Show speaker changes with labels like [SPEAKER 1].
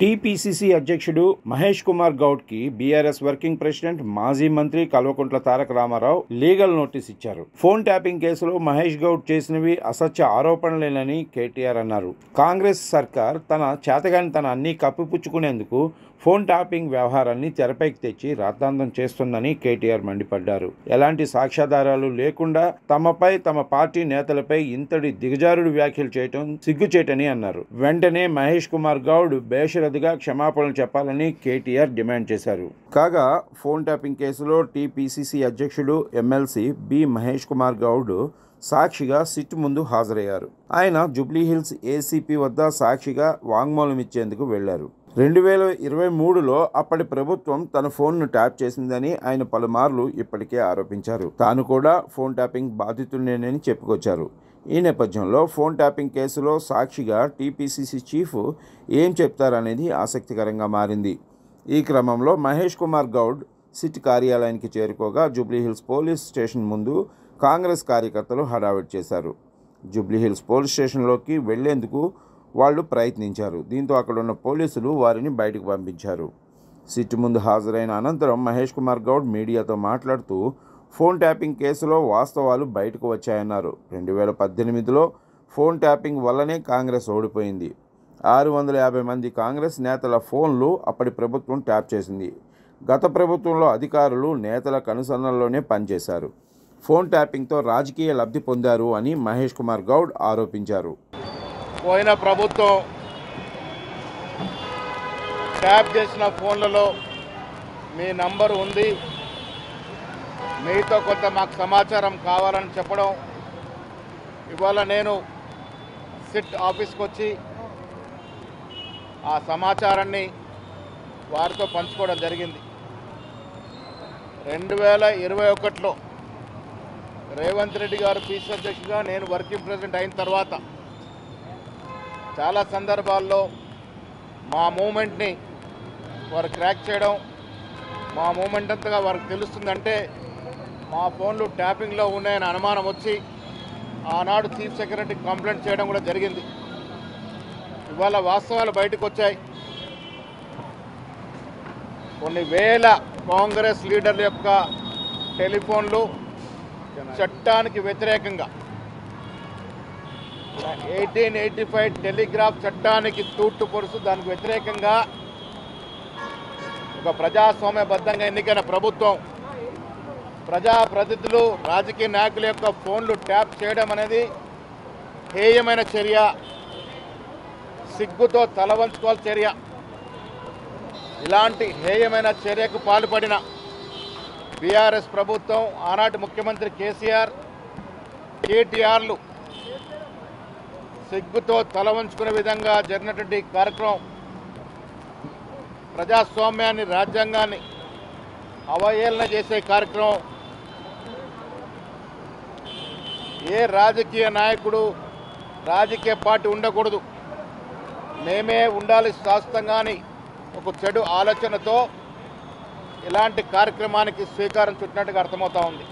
[SPEAKER 1] TPCC అధ్యక్షుడు మహేష్ కుమార్ గౌడ్ కి BRS working president మాజీ మంత్రి కల్వకుంట్ల తారక రామారావు లీగల్ నోటీస్ ఇచ్చారు. ఫోన్ ట్యాపింగ్ కేసులో మహేష్ గౌడ్ చేసినవి అసత్య ఆరోపణలేనని కేటీఆర్ అన్నారు. కాంగ్రెస్ సర్కార్ తన చేతగానితనాన్ని కప్పిపుచ్చుకునేందుకు ఫోన్ ట్యాపింగ్ వ్యవహారాన్ని తెరపైకి తెచ్చి రాద్ధాంతం చేస్తుందని కేటీఆర్ మండిపడ్డారు. ఎలాంటి సాక్ష్యాధారాలు లేకుండా తమపై, తమ పార్టీ నేతలపై ఇంతటి దిగజారుడు వ్యాఖ్యలు చేయటం సిగ్గుచేటని అన్నారు. వెంటనే మహేష్ కుమార్ గౌడ్ బేషరతుగా క్షమాపణలు చెప్పాలని కేటీఆర్ డిమాండ్ చేశారు. కాగా ఫోన్ ట్యాపింగ్ కేసులో టీపీసీసీ అధ్యక్షుడు ఎమ్మెల్సీ బి మహేష్ కుమార్ గౌడ్ సాక్షిగా సిట్ ముందు హాజరయ్యారు. ఆయన జూబ్లీహిల్స్ ఏసీపీ వద్ద సాక్షిగా వాంగ్మూలం ఇచ్చేందుకు వెళ్లారు. 2023లో అప్పటి ప్రభుత్వం తన ఫోన్ను ట్యాప్ చేసిందని ఆయన పలుమార్లు ఇప్పటికే ఆరోపించారు. తాను కూడా ఫోన్ ట్యాపింగ్ బాధితుడినేనని చెప్పుకొచ్చారు. ఈ నేపథ్యంలో ఫోన్ ట్యాపింగ్ కేసులో సాక్షిగా టీపీసీసీ చీఫ్ ఏం చెప్తారనేది ఆసక్తికరంగా మారింది. ఈ క్రమంలో మహేష్ కుమార్ గౌడ్ సిట్ కార్యాలయానికి చేరుకోగా జూబ్లీహిల్స్ పోలీస్ స్టేషన్ ముందు కాంగ్రెస్ కార్యకర్తలు హడావిడి చేశారు. జూబ్లీహిల్స్ పోలీస్ స్టేషన్లోకి వెళ్లేందుకు వాళ్ళు ప్రయత్నించారు. దీంతో అక్కడున్న పోలీసులు వారిని బయటకు పంపించారు. సిట్ ముందు హాజరైన అనంతరం మహేష్ కుమార్ గౌడ్ మీడియాతో మాట్లాడుతూ ఫోన్ ట్యాపింగ్ కేసులో వాస్తవాలు బయటకు వచ్చాయన్నారు. 2018లో ఫోన్ ట్యాపింగ్ వల్లనే కాంగ్రెస్ ఓడిపోయింది. 650 మంది కాంగ్రెస్ నేతల ఫోన్లు అప్పటి ప్రభుత్వం ట్యాప్ చేసింది. గత ప్రభుత్వంలో అధికారులు నేతల కనుసన్నల్లోనే పనిచేశారు. ఫోన్ ట్యాపింగ్తో రాజకీయ లబ్ధి పొందారు అని మహేష్ కుమార్ గౌడ్ ఆరోపించారు.
[SPEAKER 2] పోయిన ప్రభుత్వం ట్యాప్ చేసిన ఫోన్లలో మీ నంబరు ఉంది, మీతో కొంత మాకు సమాచారం కావాలని చెప్పడం, ఇవాళ నేను సిట్ ఆఫీస్కి వచ్చి ఆ సమాచారాన్ని వారితో పంచుకోవడం జరిగింది. 2021లో రేవంత్ రెడ్డి గారు పీసీ అధ్యక్షుడిగా, నేను వర్కింగ్ ప్రెసిడెంట్ అయిన తర్వాత చాలా సందర్భాల్లో మా మూమెంట్ని వారు క్రాక్ చేయడం, మా మూమెంట్ అంతగా వారికి తెలుస్తుందంటే మా ఫోన్లు ట్యాపింగ్లో ఉన్నాయని అనుమానం వచ్చి ఆనాడు చీఫ్ సెక్రటరీకి కంప్లైంట్ చేయడం కూడా జరిగింది. ఇవాళ వాస్తవాలు బయటకు వచ్చాయి. కొన్ని వేల కాంగ్రెస్ లీడర్ల యొక్క టెలిఫోన్లు చట్టానికి వ్యతిరేకంగా 1885 టెలిగ్రాఫ్ చట్టానికి తూట్లు పొడుస్తూ దానికి వ్యతిరేకంగా ఒక ప్రజాస్వామ్యబద్ధంగా ఎన్నికైన ప్రభుత్వం ప్రజాప్రతినిధులు, రాజకీయ నాయకుల యొక్క ఫోన్లు ట్యాప్ చేయడం అనేది హేయమైన చర్య, సిగ్గుతో తలవంచుకోవాల్సిన చర్య. ఇలాంటి హేయమైన చర్యకు పాల్పడిన బీఆర్ఎస్ ప్రభుత్వం, ఆనాటి ముఖ్యమంత్రి కేసీఆర్, కేటీఆర్లు సిగ్గుతో తల వంచుకునే విధంగా జరిగినటువంటి కార్యక్రమం ప్రజాస్వామ్యాన్ని, రాజ్యాంగాన్ని అవహేళన చేసే కార్యక్రమం. ఏ రాజకీయ నాయకుడు, రాజకీయ పార్టీ ఉండకూడదు, మేమే ఉండాలి శాశ్వతంగాని ఒక చెడు ఆలోచనతో ఇలాంటి కార్యక్రమానికి శ్రీకారం చుట్టినట్టుగా అర్థమవుతా ఉంది.